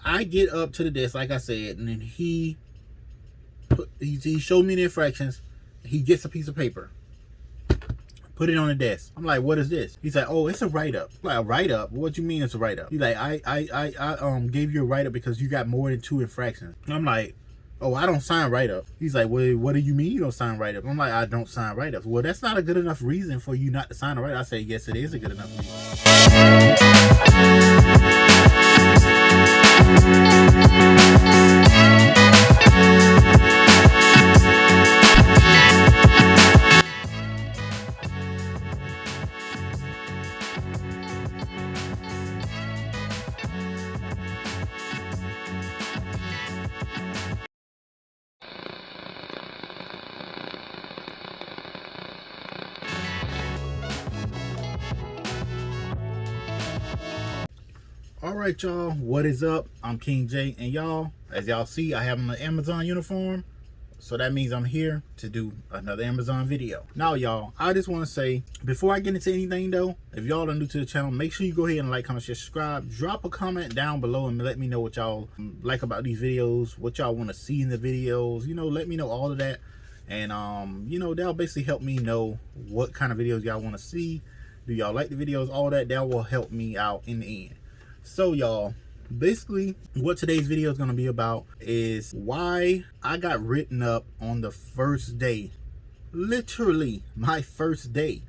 I get up to the desk, like I said, and then he showed me the infractions. He gets a piece of paper, put it on the desk. I'm like, what is this? He's like, oh, it's a write-up. I'm like, a write-up? What you mean it's a write-up? He's like, I gave you a write-up because you got more than 2 infractions. I'm like, oh, I don't sign write-up. He's like, well, what do you mean you don't sign write-up? I'm like, I don't sign write-ups. Well, that's not a good enough reason for you not to sign a write-up. I say, yes, it is a good enough reason. All right, y'all, what is up? I'm King J, and y'all, as y'all see, I have my Amazon uniform, so that means I'm here to do another Amazon video. Now, y'all, I just want to say, before I get into anything though, if y'all are new to the channel, make sure you go ahead and like, comment, share, subscribe. Drop a comment down below and let me know what y'all like about these videos, what y'all want to see in the videos. You know, let me know all of that, and you know, that'll basically help me know what kind of videos y'all want to see. Do y'all like the videos? All that will help me out in the end. So y'all, basically what today's video is going to be about is why I got written up on the first day, literally my first day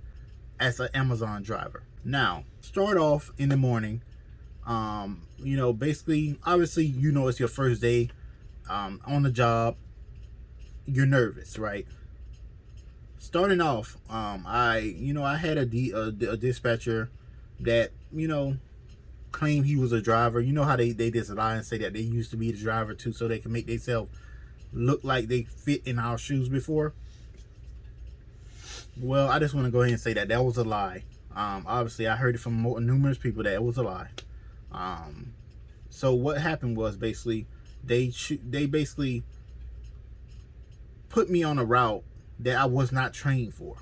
as an Amazon driver. Now, start off in the morning. You know, basically, obviously, you know, it's your first day on the job. You're nervous, right? Starting off, I had a dispatcher that, you know, claim he was a driver. You know how they just lie and say that they used to be the driver too, so they can make themselves look like they fit in our shoes before. Well, I just want to go ahead and say that was a lie. Obviously, I heard it from numerous people that it was a lie. So what happened was, basically, they basically put me on a route that I was not trained for,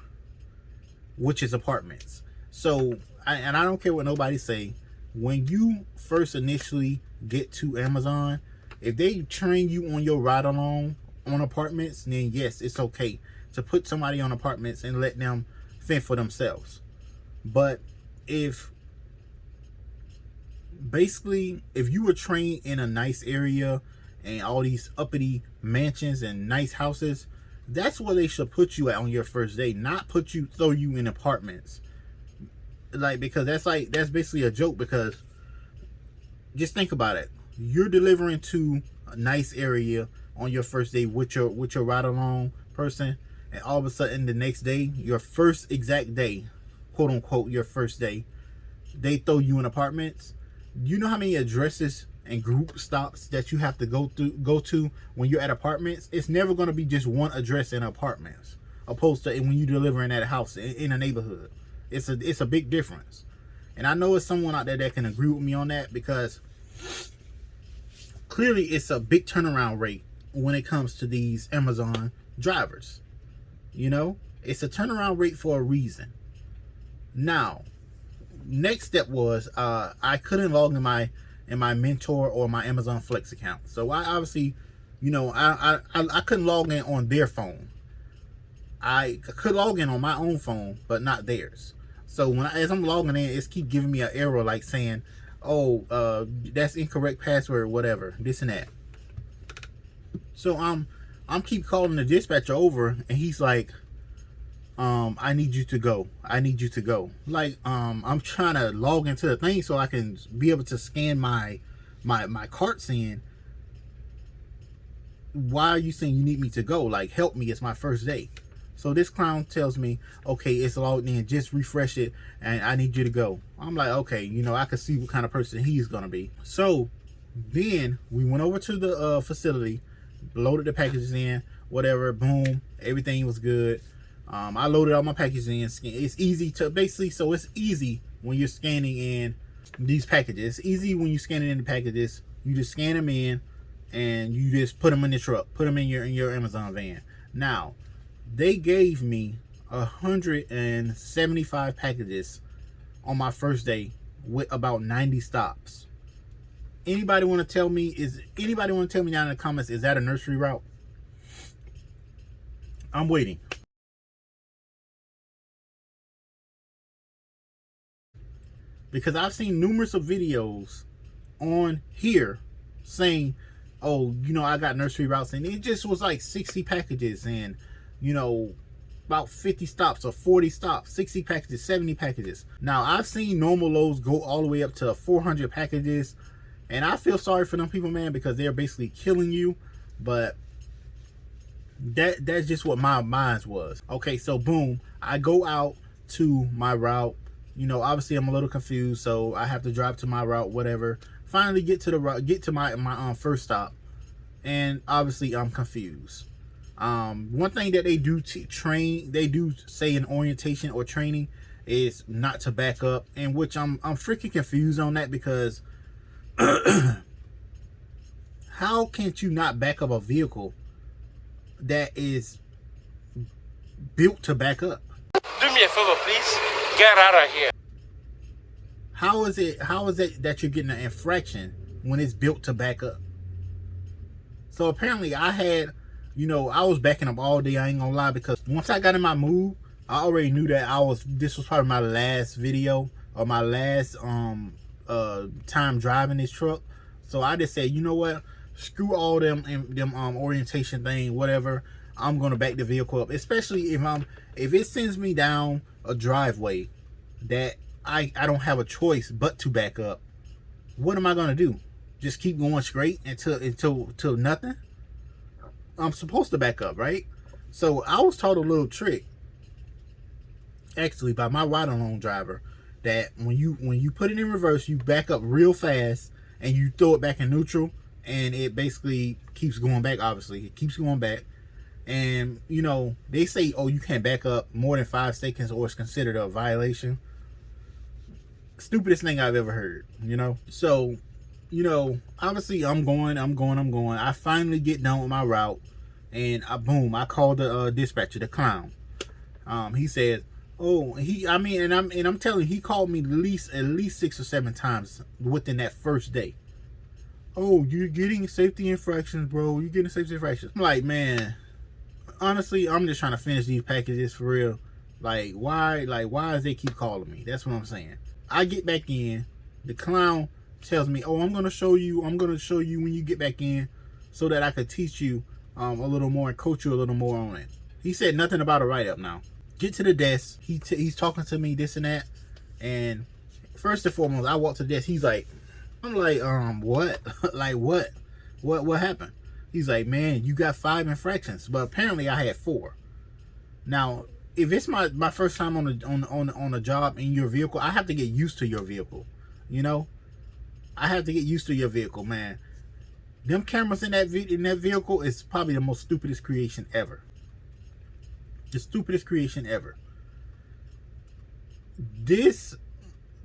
which is apartments. So I don't care what nobody say. When you first initially get to Amazon, if they train you on your ride along on apartments, then yes, it's okay to put somebody on apartments and let them fend for themselves. But if you were trained in a nice area and all these uppity mansions and nice houses, that's where they should put you at on your first day, not throw you in apartments. Like, because that's basically a joke. Because just think about it, you're delivering to a nice area on your first day with your ride along person, and all of a sudden the next day, your first exact day, quote unquote, your first day, they throw you in apartments. You know how many addresses and group stops that you have to go to when you're at apartments? It's never going to be just one address in apartments, opposed to when you delivering at a house in a neighborhood. It's a big difference. And I know it's someone out there that can agree with me on that, because clearly it's a big turnaround rate when it comes to these Amazon drivers. You know, it's a turnaround rate for a reason. Now, next step was I couldn't log in my Mentor or my Amazon Flex account. So I obviously, you know, I couldn't log in on their phone. I could log in on my own phone, but not theirs. So as I'm logging in, it's keep giving me an error, like saying, oh, that's incorrect password, whatever, this and that. So I'm keep calling the dispatcher over, and he's like, I need you to go. I need you to go. Like, I'm trying to log into the thing so I can be able to scan my carts in. Why are you saying you need me to go? Like, help me, it's my first day. So this clown tells me, okay, it's logged in, just refresh it, and I need you to go. I'm like, okay, you know, I could see what kind of person he's gonna be. So then we went over to the facility, loaded the packages in, whatever, boom, everything was good. I loaded all my packages in. It's easy to basically, so it's easy when you're scanning in these packages. It's easy when you're scanning in the packages. You just scan them in, and you just put them in the truck, put them in your Amazon van. Now, they gave me 175 packages on my first day with about 90 stops. Anybody want to tell me down in the comments, is that a nursery route? I'm waiting. Because I've seen numerous of videos on here saying, oh, you know, I got nursery routes, and it just was like 60 packages and, you know, about 50 stops or 40 stops, 60 packages, 70 packages. Now, I've seen normal loads go all the way up to 400 packages, and I feel sorry for them people, man, because they're basically killing you. But that's just what my mind was. Okay, so boom, I go out to my route. You know, obviously I'm a little confused, so I have to drive to my route, whatever. Finally get to the route, get to my first stop, and obviously I'm confused. One thing that they do they do say in orientation or training is not to back up, in which I'm freaking confused on that, because how can't you not back up a vehicle that is built to back up? Do me a favor, please. Get out of here. How is it that you're getting an infraction when it's built to back up? So apparently I had, you know, I was backing up all day, I ain't gonna lie, because once I got in my mood, I already knew that this was probably my last video or my last time driving this truck. So I just said, you know what? Screw all them orientation thing, whatever. I'm gonna back the vehicle up, especially if it sends me down a driveway that I don't have a choice but to back up. What am I gonna do? Just keep going straight until nothing? I'm supposed to back up, right? So I was taught a little trick, actually, by my ride-along driver, that when you put it in reverse, you back up real fast and you throw it back in neutral, and it basically keeps going back. Obviously, it keeps going back. And, you know, they say, oh, you can't back up more than 5 seconds or it's considered a violation. Stupidest thing I've ever heard, you know? So, you know, obviously I'm going. I finally get done with my route, and boom, I called the dispatcher, the clown. He says, oh, I'm telling you, he called me at least 6 or 7 times within that first day. Oh, you're getting safety infractions, bro. You're getting safety infractions. I'm like, man, honestly, I'm just trying to finish these packages for real. Like, why does they keep calling me? That's what I'm saying. I get back in. The clown tells me, oh, I'm going to show you when you get back in, so that I could teach you a little more and coach you a little more on it. He said nothing about a write-up now. Get to the desk. He's talking to me, this and that. And first and foremost, I walk to the desk. He's like, I'm like, what? Like, what? What happened? He's like, man, you got 5 infractions, but apparently I had 4. Now, if it's my first time on a job in your vehicle, I have to get used to your vehicle. You know, I have to get used to your vehicle, man. Them cameras in that vehicle is probably the most stupidest creation ever. The stupidest creation ever.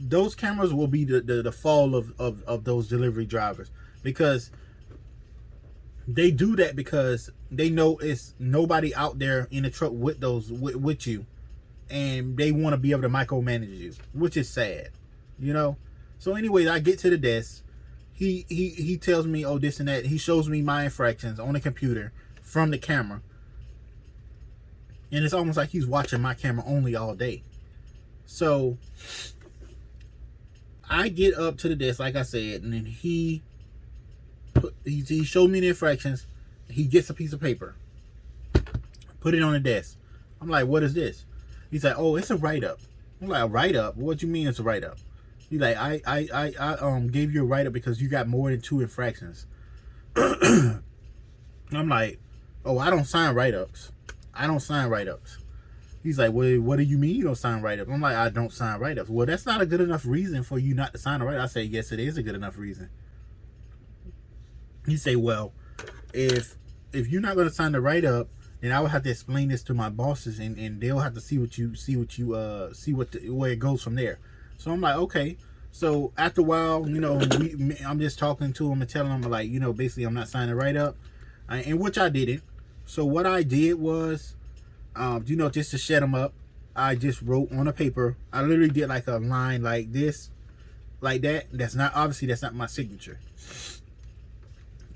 Those cameras will be the fall of those delivery drivers, because they do that because they know it's nobody out there in the truck with with you, and they want to be able to micromanage you, which is sad, you know. So anyways, I get to the desk. He tells me, oh, this and that. He shows me my infractions on the computer from the camera, and it's almost like he's watching my camera only all day. So I get up to the desk, like I said, and then he showed me the infractions. He gets a piece of paper, put it on the desk. I'm like, what is this? He's like, oh, it's a write-up. I'm like, a write-up? What you mean it's a write-up? He's like, I gave you a write-up because you got more than 2 infractions. I'm like, oh, I don't sign write-ups. I don't sign write-ups. He's like, well, what do you mean you don't sign write-ups? I'm like, I don't sign write-ups. Well, that's not a good enough reason for you not to sign a write-up. I say, yes, it is a good enough reason. He say, well, if you're not going to sign the write-up, then I would have to explain this to my bosses, and they'll have to see where it goes from there. So I'm like, okay. So after a while, you know, I'm just talking to him and telling him, like, you know, basically I'm not signing a write-up, and which I didn't. So what I did was, you know, just to shut him up, I just wrote on a paper. I literally did like a line like this, like that. That's not my signature.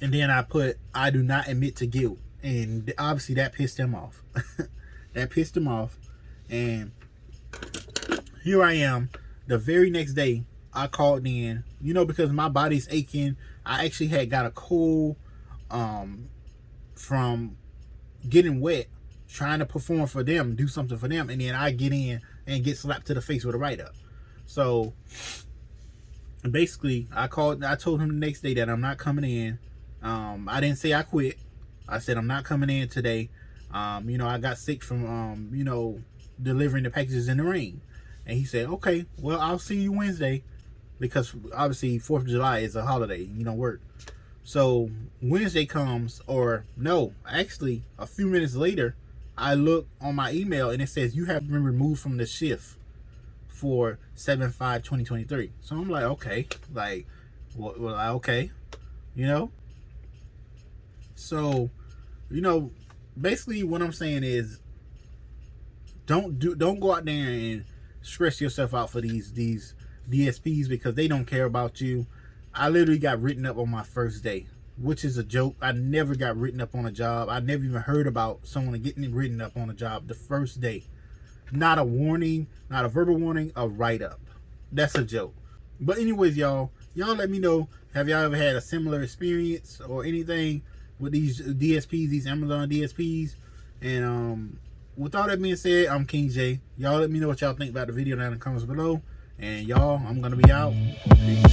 And then I put, I do not admit to guilt. And obviously that pissed him off. That pissed him off. And here I am. The very next day, I called in, because my body's aching. I actually had got a cold from getting wet, trying to perform for them, do something for them. And then I get in and get slapped to the face with a write-up. So basically, I told him the next day that I'm not coming in. I didn't say I quit. I said I'm not coming in today. I got sick from delivering the packages in the rain. And he said, okay, well, I'll see you Wednesday, because obviously 4th of July is a holiday. You don't work. So Wednesday comes, or no, actually a few minutes later, I look on my email and it says you have been removed from the shift for 7/5/2023. So I'm like, okay, okay, So, basically what I'm saying is, don't go out there and stress yourself out for these DSPs, because they don't care about you. I literally got written up on my first day, which is a joke. I never got written up on a job. I never even heard about someone getting written up on a job the first day. Not a warning, not a verbal warning, a write-up. That's a joke. But anyways, y'all let me know, have y'all ever had a similar experience or anything with these DSPs, these Amazon DSPs? And with all that being said, I'm King J. Y'all let me know what y'all think about the video down in the comments below. And y'all, I'm gonna be out. Peace.